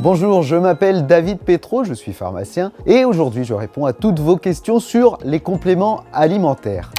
Bonjour, je m'appelle David Petro, je suis pharmacien et aujourd'hui je réponds à toutes vos questions sur les compléments alimentaires.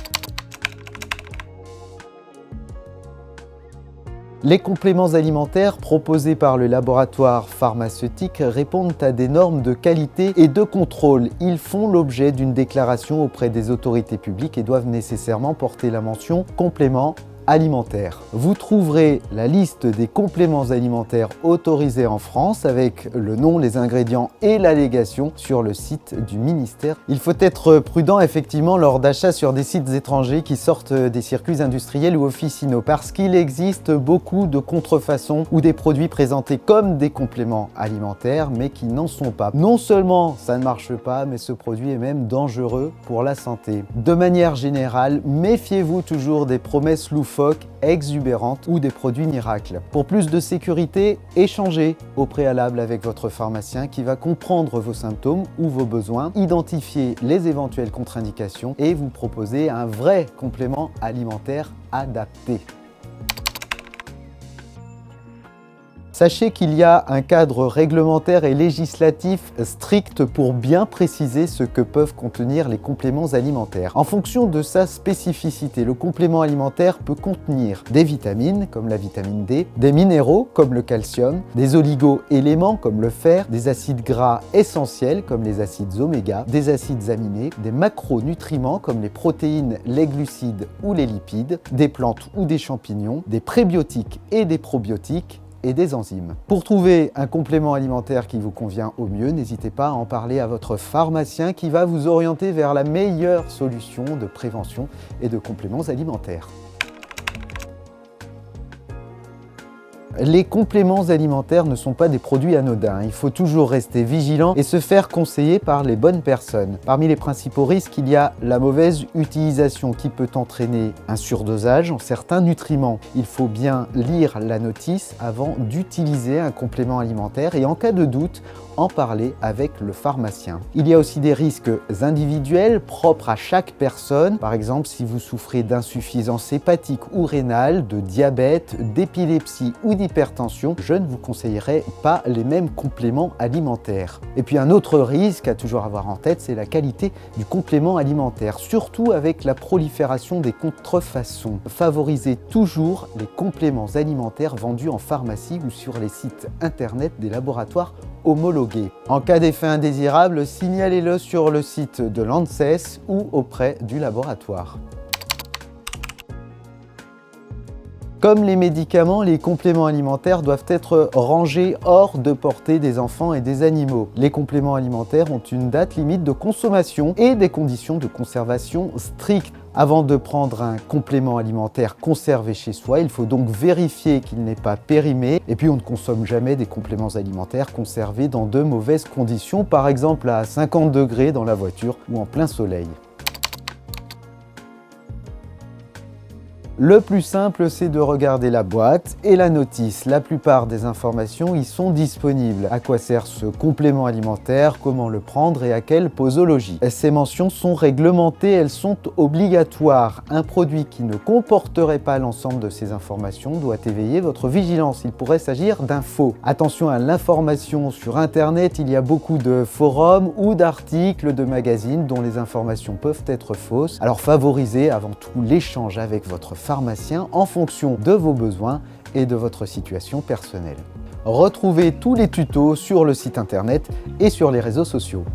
Les compléments alimentaires proposés par le laboratoire pharmaceutique répondent à des normes de qualité et de contrôle. Ils font l'objet d'une déclaration auprès des autorités publiques et doivent nécessairement porter la mention complément alimentaire. Vous trouverez la liste des compléments alimentaires autorisés en France avec le nom, les ingrédients et l'allégation sur le site du ministère. Il faut être prudent effectivement lors d'achats sur des sites étrangers qui sortent des circuits industriels ou officinaux parce qu'il existe beaucoup de contrefaçons ou des produits présentés comme des compléments alimentaires mais qui n'en sont pas. Non seulement ça ne marche pas, mais ce produit est même dangereux pour la santé. De manière générale, méfiez-vous toujours des promesses loufoques, exubérantes ou des produits miracles. Pour plus de sécurité, échangez au préalable avec votre pharmacien qui va comprendre vos symptômes ou vos besoins, identifier les éventuelles contre-indications et vous proposer un vrai complément alimentaire adapté. Sachez qu'il y a un cadre réglementaire et législatif strict pour bien préciser ce que peuvent contenir les compléments alimentaires. En fonction de sa spécificité, le complément alimentaire peut contenir des vitamines comme la vitamine D, des minéraux comme le calcium, des oligo-éléments comme le fer, des acides gras essentiels comme les acides oméga, des acides aminés, des macronutriments comme les protéines, les glucides ou les lipides, des plantes ou des champignons, des prébiotiques et des probiotiques, et des enzymes. Pour trouver un complément alimentaire qui vous convient au mieux, n'hésitez pas à en parler à votre pharmacien qui va vous orienter vers la meilleure solution de prévention et de compléments alimentaires. Les compléments alimentaires ne sont pas des produits anodins. Il faut toujours rester vigilant et se faire conseiller par les bonnes personnes. Parmi les principaux risques, il y a la mauvaise utilisation qui peut entraîner un surdosage en certains nutriments. Il faut bien lire la notice avant d'utiliser un complément alimentaire et en cas de doute, en parler avec le pharmacien. Il y a aussi des risques individuels propres à chaque personne. Par exemple, si vous souffrez d'insuffisance hépatique ou rénale, de diabète, d'épilepsie ou d'hypertension, je ne vous conseillerais pas les mêmes compléments alimentaires. Et puis un autre risque à toujours avoir en tête, c'est la qualité du complément alimentaire, surtout avec la prolifération des contrefaçons. Favorisez toujours les compléments alimentaires vendus en pharmacie ou sur les sites internet des laboratoires homologués. En cas d'effet indésirable, signalez-le sur le site de l'ANSES ou auprès du laboratoire. Comme les médicaments, les compléments alimentaires doivent être rangés hors de portée des enfants et des animaux. Les compléments alimentaires ont une date limite de consommation et des conditions de conservation strictes. Avant de prendre un complément alimentaire conservé chez soi, il faut donc vérifier qu'il n'est pas périmé. Et puis on ne consomme jamais des compléments alimentaires conservés dans de mauvaises conditions, par exemple à 50 degrés dans la voiture ou en plein soleil. Le plus simple, c'est de regarder la boîte et la notice. La plupart des informations y sont disponibles. À quoi sert ce complément alimentaire, comment le prendre et à quelle posologie. Ces mentions sont réglementées, elles sont obligatoires. Un produit qui ne comporterait pas l'ensemble de ces informations doit éveiller votre vigilance. Il pourrait s'agir d'un faux. Attention à l'information sur Internet, il y a beaucoup de forums ou d'articles de magazines dont les informations peuvent être fausses. Alors favorisez avant tout l'échange avec votre pharmacien en fonction de vos besoins et de votre situation personnelle. Retrouvez tous les tutos sur le site internet et sur les réseaux sociaux.